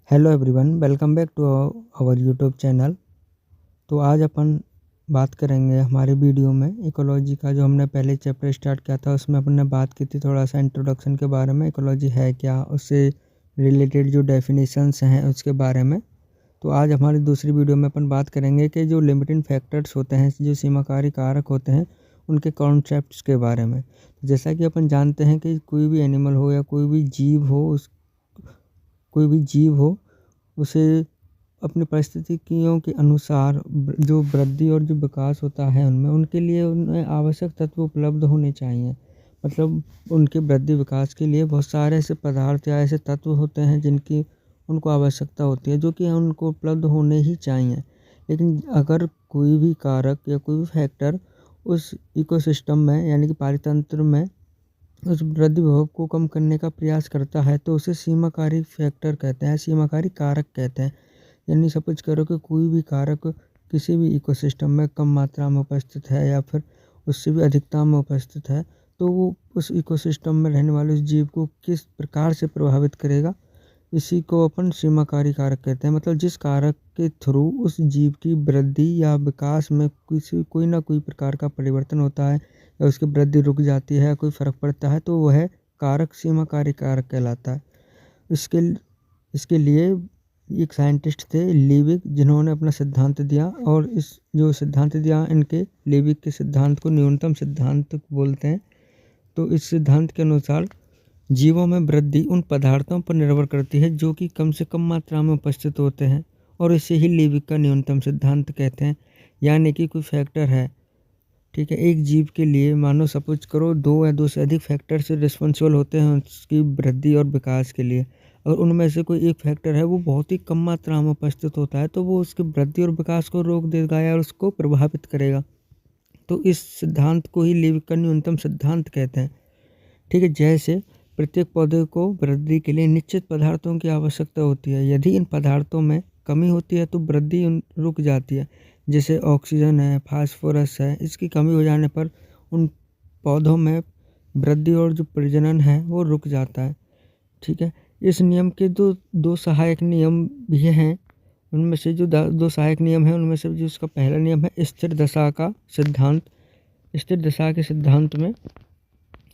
Hello everyone, welcome back to our YouTube channel. तो आज अपन बात करेंगे हमारे वीडियो में इकोलॉजी का। जो हमने पहले चैप्टर स्टार्ट किया था उसमें अपन ने बात की थी थोड़ा सा इंट्रोडक्शन के बारे में, इकोलॉजी है क्या, उससे रिलेटेड जो डेफिनेशंस हैं उसके बारे में। तो आज हमारी दूसरी वीडियो में अपन बात करेंगे कि जो लिमिटिंग फैक्टर्स होते हैं, जो सीमाकारी कारक होते हैं, उनके कॉन्सेप्ट्स के बारे में। जैसा कि अपन जानते हैं कि कोई भी एनिमल हो या कोई भी जीव हो उसे अपनी परिस्थितियों के अनुसार जो वृद्धि और जो विकास होता है उनके लिए उन्हें आवश्यक तत्व उपलब्ध होने चाहिए। मतलब उनके वृद्धि विकास के लिए बहुत सारे ऐसे पदार्थ या ऐसे तत्व होते हैं जिनकी उनको आवश्यकता होती है, जो कि उनको उपलब्ध होने ही चाहिए। लेकिन अगर कोई भी कारक या कोई भी फैक्टर उस इकोसिस्टम में यानी कि पारितंत्र में उस वृद्धि प्रभाव को कम करने का प्रयास करता है तो उसे सीमाकारी फैक्टर कहते हैं, सीमाकारी कारक कहते हैं। यानी सपोज करो कि कोई भी कारक किसी भी इकोसिस्टम में कम मात्रा में उपस्थित है या फिर उससे भी अधिकता में उपस्थित है, तो वो उस इकोसिस्टम में रहने वाले उस जीव को किस प्रकार से प्रभावित करेगा, इसी को अपन सीमाकारी कारक कहते हैं। मतलब जिस कारक के थ्रू उस जीव की वृद्धि या विकास में कोई ना कोई प्रकार का परिवर्तन होता है या उसकी वृद्धि रुक जाती है या कोई फर्क पड़ता है, तो वह कारक सीमाकारी कारक कहलाता है। इसके इसके लिए एक साइंटिस्ट थे लीविक, जिन्होंने अपना सिद्धांत दिया, और इस जो सिद्धांत दिया इनके लीविक के सिद्धांत को न्यूनतम सिद्धांत बोलते हैं। तो इस सिद्धांत के अनुसार जीवों में वृद्धि उन पदार्थों पर निर्भर करती है जो कि कम से कम मात्रा में उपस्थित होते हैं, और इसे ही लीविक का न्यूनतम सिद्धांत कहते हैं। यानी कि कोई फैक्टर है, ठीक है, एक जीव के लिए मानो सपोज करो 2 या 2 से अधिक फैक्टर से रिस्पॉन्सिबल होते हैं उसकी वृद्धि और विकास के लिए। अगर उनमें से कोई एक फैक्टर है वो बहुत ही कम मात्रा में उपस्थित होता है तो वो उसकी वृद्धि और विकास को रोक देगा या उसको प्रभावित करेगा। तो इस सिद्धांत को ही लीविक का न्यूनतम सिद्धांत कहते हैं। ठीक है, जैसे प्रत्येक पौधे को वृद्धि के लिए निश्चित पदार्थों की आवश्यकता होती है। यदि इन पदार्थों में कमी होती है तो वृद्धि रुक जाती है। जैसे ऑक्सीजन है, फास्फोरस है, इसकी कमी हो जाने पर उन पौधों में वृद्धि और जो प्रजनन है वो रुक जाता है। ठीक है, इस नियम के दो सहायक नियम भी हैं। उनमें से जो दो सहायक नियम हैं उनमें से जो इसका पहला नियम है स्थिर दशा का सिद्धांत। स्थिर दशा के सिद्धांत में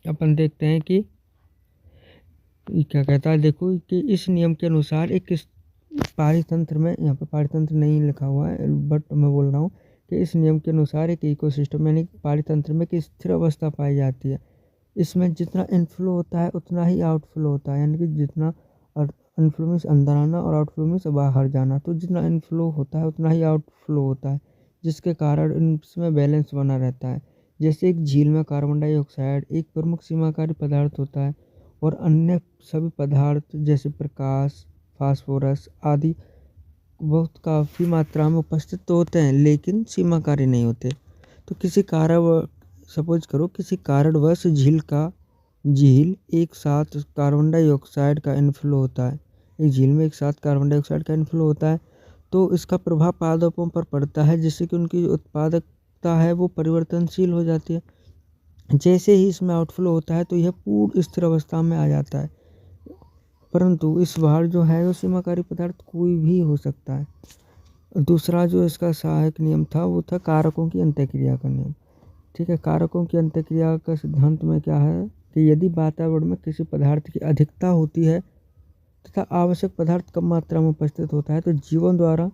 अपन देखते हैं कि क्या कहता है, देखो कि इस नियम के अनुसार एक पारितंत्र में, यहाँ पे पारितंत्र नहीं लिखा हुआ है बट मैं बोल रहा हूँ कि इस नियम के अनुसार एक इकोसिस्टम यानी पारितंत्र में एक स्थिर अवस्था पाई जाती है। इसमें जितना इनफ्लो होता है उतना ही आउटफ्लो होता है, यानी कि जितना इनफ्लो मीन्स अंदर आना और आउटफ्लो मीन्स बाहर जाना। तो जितना इनफ्लो होता है उतना ही आउटफ्लो होता है, जिसके कारण इसमें बैलेंस बना रहता है। जैसे एक झील में कार्बन डाइऑक्साइड एक प्रमुख सीमाकारी पदार्थ होता है और अन्य सभी पदार्थ जैसे प्रकाश, फास्फोरस आदि बहुत काफ़ी मात्रा में उपस्थित तो होते हैं लेकिन सीमाकारी नहीं होते। तो किसी कारण सपोज करो किसी कारणवश झील एक साथ कार्बन डाइऑक्साइड का इनफ्लो होता है, एक झील में एक साथ कार्बन डाइऑक्साइड का इनफ्लो होता है, तो इसका प्रभाव पादपों पर पड़ता है जिससे कि उनकी उत्पादकता है वो परिवर्तनशील हो जाती है। जैसे ही इसमें आउटफ्लो होता है तो यह पूर्ण स्थिर अवस्था में आ जाता है। परंतु इस बार जो है वो सीमाकारी पदार्थ कोई भी हो सकता है। दूसरा जो इसका सहायक नियम था वो था कारकों की अंतःक्रिया का नियम। ठीक है, कारकों की अंतःक्रिया का सिद्धांत में क्या है कि यदि वातावरण में किसी पदार्थ की अधिकता होती है तथा आवश्यक पदार्थ कम मात्रा में उपस्थित होता है तो जीवों द्वारा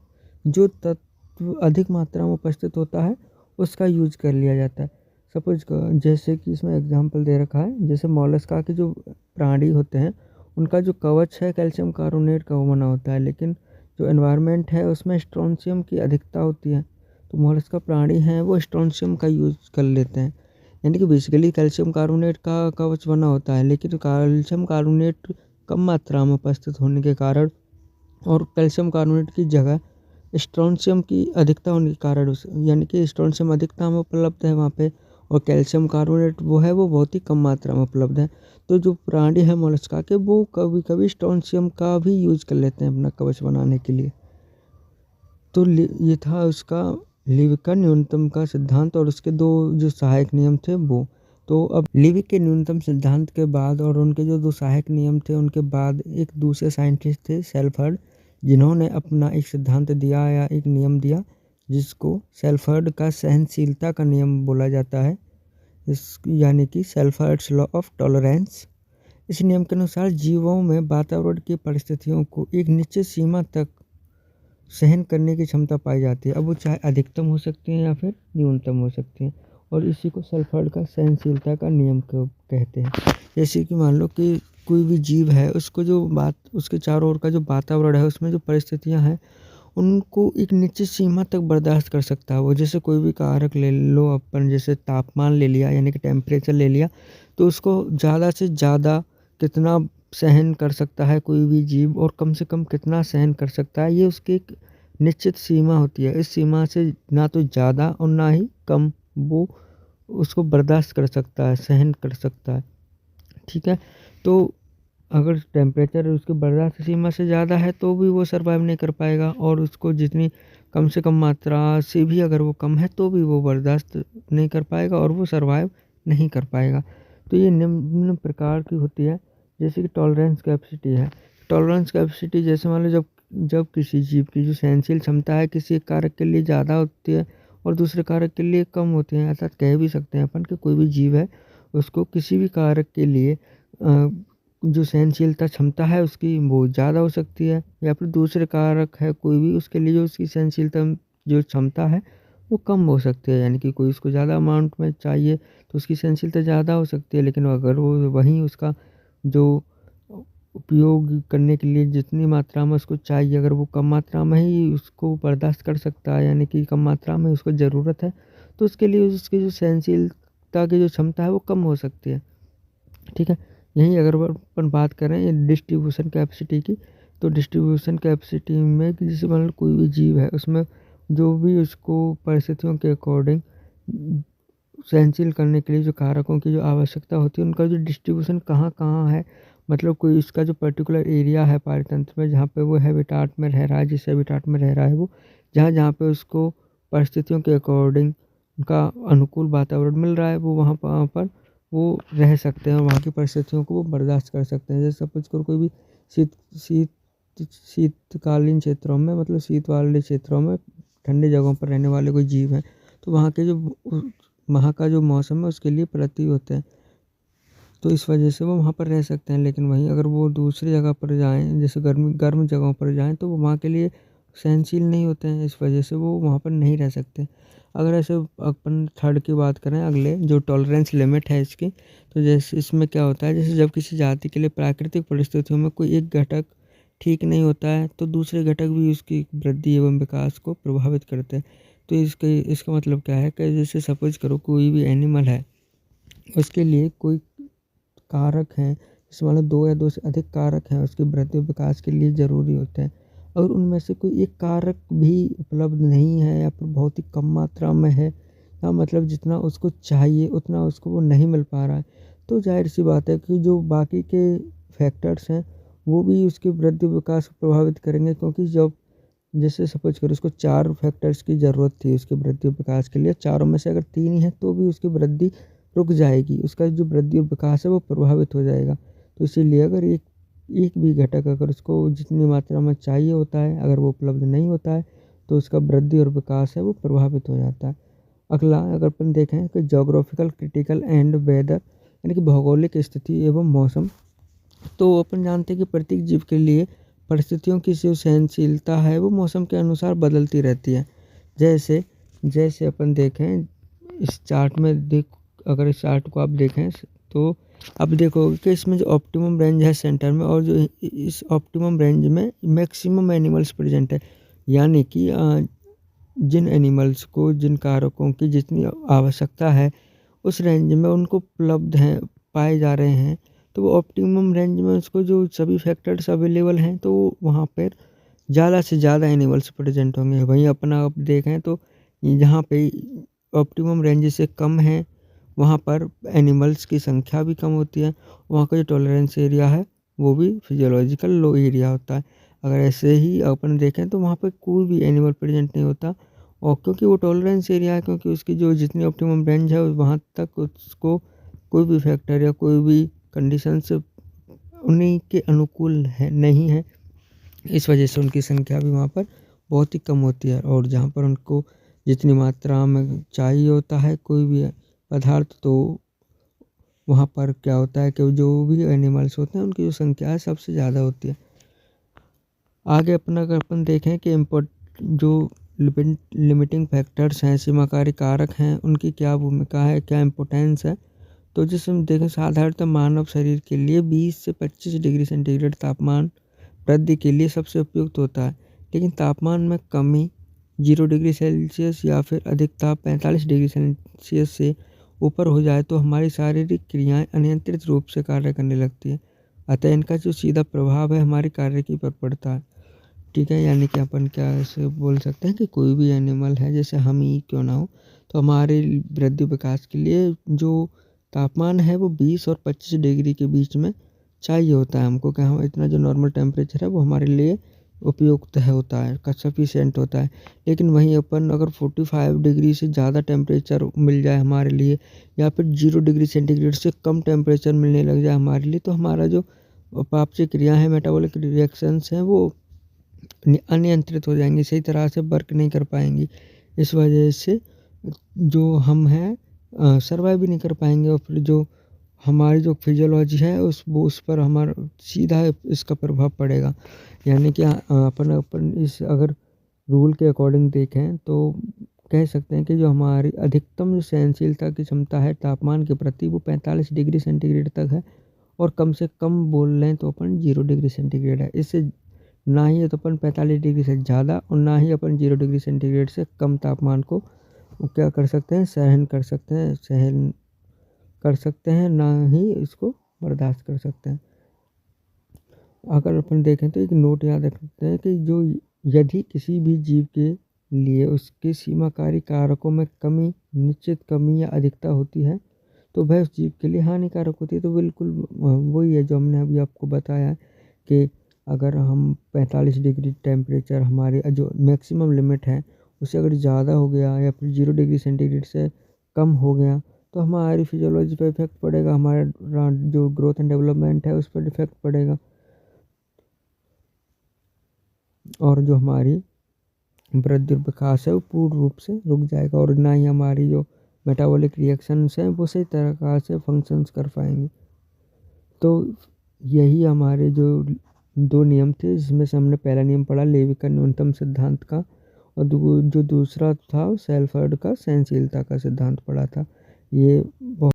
जो तत्व अधिक मात्रा में उपस्थित होता है उसका यूज कर लिया जाता है। सपोज जैसे कि इसमें एग्जांपल दे रखा है, जैसे मॉलस्का के जो प्राणी होते हैं उनका जो कवच है कैल्शियम कार्बोनेट का वो बना होता है, लेकिन जो एनवायरनमेंट है उसमें स्ट्रोंशियम की अधिकता होती है, तो मॉलस्का प्राणी हैं वो स्ट्रोंशियम का यूज़ कर लेते हैं। यानी कि बेसिकली कैल्शियम कार्बोनेट का कवच बना होता है लेकिन कैल्शियम कार्बोनेट कम मात्रा में उपस्थित होने के कारण और कैल्शियम कार्बोनेट की जगह स्ट्रोंशियम की अधिकता होने के कारण यानी कि स्ट्रोंशियम अधिकता में उपलब्ध है वहाँ पे और कैल्शियम कार्बोनेट वो है वो बहुत ही कम मात्रा में उपलब्ध है। तो जो प्राणी है मोलस्का के वो कभी कभी स्ट्रोंशियम का भी यूज़ कर लेते हैं अपना कवच बनाने के लिए। तो ये था उसका लीविक का न्यूनतम का सिद्धांत और उसके दो जो सहायक नियम थे वो। तो अब लीविक के न्यूनतम सिद्धांत के बाद और उनके जो दो सहायक नियम थे उनके बाद एक दूसरे साइंटिस्ट थे सेल्फर्ड, जिन्होंने अपना एक सिद्धांत दिया या एक नियम दिया जिसको सेल्फहर्ड का सहनशीलता का नियम बोला जाता है, इस यानी कि सेल्फहर्ड्स लॉ ऑफ टॉलरेंस। इस नियम के अनुसार जीवों में वातावरण की परिस्थितियों को एक निश्चित सीमा तक सहन करने की क्षमता पाई जाती है। अब वो चाहे अधिकतम हो सकती हैं या फिर न्यूनतम हो सकती हैं, और इसी को सेल्फहर्ड का सहनशीलता का नियम को कहते हैं। जैसे कि मान लो कि कोई भी जीव है, उसको जो बात उसके चारों ओर का जो वातावरण है उसमें जो परिस्थितियाँ हैं उनको एक निश्चित सीमा तक बर्दाश्त कर सकता है वो। जैसे कोई भी कारक ले लो अपन, जैसे तापमान ले लिया यानी कि टेम्परेचर ले लिया, तो उसको ज़्यादा से ज़्यादा कितना सहन कर सकता है कोई भी जीव और कम से कम कितना सहन कर सकता है, ये उसकी एक निश्चित सीमा होती है। इस सीमा से ना तो ज़्यादा और ना ही कम वो उसको बर्दाश्त कर सकता है, सहन कर सकता है। ठीक है, तो अगर टेम्परेचर उसकी बर्दाश्त सीमा से ज़्यादा है तो भी वो सर्वाइव नहीं कर पाएगा, और उसको जितनी कम से कम मात्रा से भी अगर वो कम है तो भी वो बर्दाश्त नहीं कर पाएगा और वो सर्वाइव नहीं कर पाएगा। तो ये निम्न प्रकार की होती है, जैसे कि टॉलरेंस कैपेसिटी है। टॉलरेंस कैपेसिटी जैसे मान लो जब जब किसी जीव की जो सहनशील क्षमता है किसी एक कारक के लिए ज़्यादा होती है और दूसरे कारक के लिए कम होती है। ऐसा कह भी सकते हैं अपन कि कोई भी जीव है उसको किसी भी कारक के लिए जो सहनशीलता क्षमता है उसकी वो ज़्यादा हो सकती है, या फिर दूसरे कारक है कोई भी उसके लिए जो उसकी सहनशीलता जो क्षमता है वो कम हो सकती है। यानी कि कोई उसको ज़्यादा अमाउंट में चाहिए तो उसकी सहनशीलता ज़्यादा हो सकती है, लेकिन अगर वो वहीं उसका जो उपयोग करने के लिए जितनी मात्रा में उसको चाहिए अगर वो कम मात्रा में ही उसको बर्दाश्त कर सकता है, यानी कि कम मात्रा में उसको ज़रूरत है, तो उसके लिए उसकी जो सहनशीलता की जो क्षमता है वो कम हो सकती है। ठीक है, यहीं अगर अपन बात करें डिस्ट्रीब्यूशन कैपेसिटी की, तो डिस्ट्रीब्यूशन कैपेसिटी में कि जैसे मान लो कोई भी जीव है उसमें जो भी उसको परिस्थितियों के अकॉर्डिंग सहनशील करने के लिए जो कारकों की जो आवश्यकता होती है उनका जो डिस्ट्रीब्यूशन कहाँ कहाँ है, मतलब कोई इसका जो पर्टिकुलर एरिया है पारितंत्र में जहाँ पे वो हैबिटाट में रह रहा है, जिस हैबिटाट में रह रहा है वो जहाँ जहाँ पे उसको परिस्थितियों के अकॉर्डिंग उनका अनुकूल वातावरण मिल रहा है वो वहाँ पर वो रह सकते हैं और वहाँ की परिस्थितियों को वो बर्दाश्त कर सकते हैं। जैसे सपोज करो कोई भी शीत शीत शीतकालीन क्षेत्रों में, मतलब शीत वाले क्षेत्रों में ठंडी जगहों पर रहने वाले कोई जीव हैं, तो वहाँ के जो वहाँ का जो मौसम है उसके लिए प्रति होते हैं, तो इस वजह से वो वहाँ पर रह सकते हैं। लेकिन वहीं अगर वो दूसरी जगह पर जाएँ जैसे गर्म जगहों पर जाएँ तो वो वहाँ के लिए सहनशील नहीं होते हैं, इस वजह से वो वहाँ पर नहीं रह सकते। अगर ऐसे अपन थर्ड की बात करें अगले जो टॉलरेंस लिमिट है इसकी, तो जैसे इसमें क्या होता है, जैसे जब किसी जाति के लिए प्राकृतिक परिस्थितियों में कोई एक घटक ठीक नहीं होता है तो दूसरे घटक भी उसकी वृद्धि एवं विकास को प्रभावित करते हैं। तो इसका मतलब क्या है कि जैसे सपोज करो कोई भी एनिमल है उसके लिए कोई कारक हैं, जैसे मान लो 2 या 2 से अधिक कारक हैं उसके वृद्धि और विकास के लिए ज़रूरी होते हैं। अगर उनमें से कोई एक कारक भी उपलब्ध नहीं है या फिर बहुत ही कम मात्रा में है, या मतलब जितना उसको चाहिए उतना उसको वो नहीं मिल पा रहा है, तो ज़ाहिर-सी बात है कि जो बाकी के फैक्टर्स हैं वो भी उसके वृद्धि विकास को प्रभावित करेंगे। क्योंकि जब जैसे सपोज करो उसको 4 फैक्टर्स की ज़रूरत थी उसके वृद्धि और विकास के लिए, चारों में से अगर 3 ही हैं तो भी उसकी वृद्धि रुक जाएगी, उसका जो वृद्धि और विकास है वो प्रभावित हो जाएगा। तो इसीलिए अगर एक एक भी घटक अगर उसको जितनी मात्रा में चाहिए होता है अगर वो उपलब्ध नहीं होता है तो उसका वृद्धि और विकास है वो प्रभावित हो जाता है। अगला अगर अपन देखें कि ज्योग्राफिकल क्रिटिकल एंड वेदर यानी कि भौगोलिक स्थिति एवं मौसम, तो अपन जानते हैं कि प्रत्येक जीव के लिए परिस्थितियों की जो सहनशीलता है वो मौसम के अनुसार बदलती रहती है। जैसे जैसे अपन देखें इस चार्ट में अगर इस चार्ट को आप देखें तो आप देखोगे कि इसमें जो ऑप्टिमम रेंज है सेंटर में, और जो इस ऑप्टिमम रेंज में मैक्सिमम एनिमल्स प्रेजेंट है, यानी कि जिन एनिमल्स को जिन कारकों की जितनी आवश्यकता है उस रेंज में उनको उपलब्ध हैं पाए जा रहे हैं, तो वो ऑप्टिमम रेंज में उसको जो सभी फैक्टर्स अवेलेबल हैं तो वहाँ पर ज़्यादा से ज़्यादा एनिमल्स प्रेजेंट होंगे। वहीं अपना आप देखें तो जहाँ पे ऑप्टिमम रेंज से कम है वहाँ पर एनिमल्स की संख्या भी कम होती है, वहाँ का जो टॉलरेंस एरिया है वो भी फिजियोलॉजिकल लो एरिया होता है। अगर ऐसे ही अपन देखें तो वहाँ पर कोई भी एनिमल प्रेजेंट नहीं होता, और क्योंकि वो टॉलरेंस एरिया है, क्योंकि उसकी जो जितनी ऑप्टिमम रेंज है वहाँ तक उसको कोई भी फैक्टर या कोई भी कंडीशंस उन्हीं के अनुकूल है नहीं है, इस वजह से उनकी संख्या भी वहाँ पर बहुत ही कम होती है। और जहाँ पर उनको जितनी मात्रा में चाहिए होता है कोई भी पदार्थ, तो वहाँ पर क्या होता है कि जो भी एनिमल्स होते हैं उनकी जो संख्या है सबसे ज़्यादा होती है। आगे अपना अगर अपन देखें कि जो लिमिटिंग फैक्टर्स हैं, सीमाकारी कारक हैं, उनकी क्या भूमिका है, क्या इम्पोर्टेंस है। तो जिससे हम देखें साधारणतः मानव शरीर के लिए 20 से 25 डिग्री सेंटीग्रेड तापमान वृद्धि के लिए सबसे उपयुक्त होता है। लेकिन तापमान में कमी 0 डिग्री सेल्सियस या फिर अधिक ताप 45 डिग्री सेल्सियस से ऊपर हो जाए तो हमारी शारीरिक क्रियाएं अनियंत्रित रूप से कार्य करने लगती हैं। अतः इनका जो सीधा प्रभाव है हमारी कार्यकी पर पड़ता है। ठीक है, यानी कि अपन क्या ऐसे बोल सकते हैं कि कोई भी एनिमल है, जैसे हम ही क्यों ना हो, तो हमारे वृद्धि विकास के लिए जो तापमान है वो 20 और 25 डिग्री के बीच में चाहिए होता है हमको, कि हम इतना जो नॉर्मल टेम्परेचर है वो हमारे लिए उपयुक्त है होता है, का सफिशिएंट होता है। लेकिन वहीं अपन अगर 45 डिग्री से ज़्यादा टेम्परेचर मिल जाए हमारे लिए, या फिर 0 डिग्री सेंटीग्रेड से कम टेम्परेचर मिलने लग जाए हमारे लिए, तो हमारा जो पाचन क्रिया है, मेटाबॉलिक रिएक्शंस हैं, वो अनियंत्रित हो जाएंगी, सही तरह से वर्क नहीं कर पाएंगी। इस वजह से जो हम हैं सर्वाइव भी नहीं कर पाएंगे, और फिर जो हमारी जो फिजियोलॉजी है उस पर हमारा सीधा इसका प्रभाव पड़ेगा। यानी कि अपन इस अगर रूल के अकॉर्डिंग देखें तो कह सकते हैं कि जो हमारी अधिकतम जो सहनशीलता की क्षमता है तापमान के प्रति वो 45 डिग्री सेंटीग्रेड तक है, और कम से कम बोल लें तो अपन 0 डिग्री सेंटीग्रेड है। इससे ना ही तो अपन 45 डिग्री से ज़्यादा और ना ही अपन 0 डिग्री सेंटीग्रेड से कम तापमान को क्या कर सकते हैं, सहन कर सकते हैं, ना ही इसको बर्दाश्त कर सकते हैं। अगर अपन देखें तो एक नोट याद रख सकते हैं कि जो यदि किसी भी जीव के लिए उसके सीमाकारी कारकों में कमी, निश्चित कमी या अधिकता होती है तो वह उस जीव के लिए हानिकारक होती है। तो बिल्कुल वही है जो हमने अभी आपको बताया कि अगर हम 45 डिग्री टेम्परेचर हमारी जो मैक्सिमम लिमिट है उससे अगर ज़्यादा हो गया या फिर 0 डिग्री सेंटीग्रेड से कम हो गया तो हमारी फिजियोलॉजी पर इफेक्ट पड़ेगा, हमारा जो ग्रोथ एंड डेवलपमेंट है उस पर इफेक्ट पड़ेगा, और जो हमारी वृद्धि और विकास है वो पूर्ण रूप से रुक जाएगा, और ना ही हमारी जो मेटाबॉलिक रिएक्शंस हैं वो सही तरह से फंक्शंस कर पाएंगे। तो यही हमारे जो 2 नियम थे, जिसमें से हमने पहला नियम पढ़ा लेवी का न्यूनतम सिद्धांत का, और जो दूसरा था सेल्फर्ड का सहनशीलता का सिद्धांत पढ़ा था। ये बहुत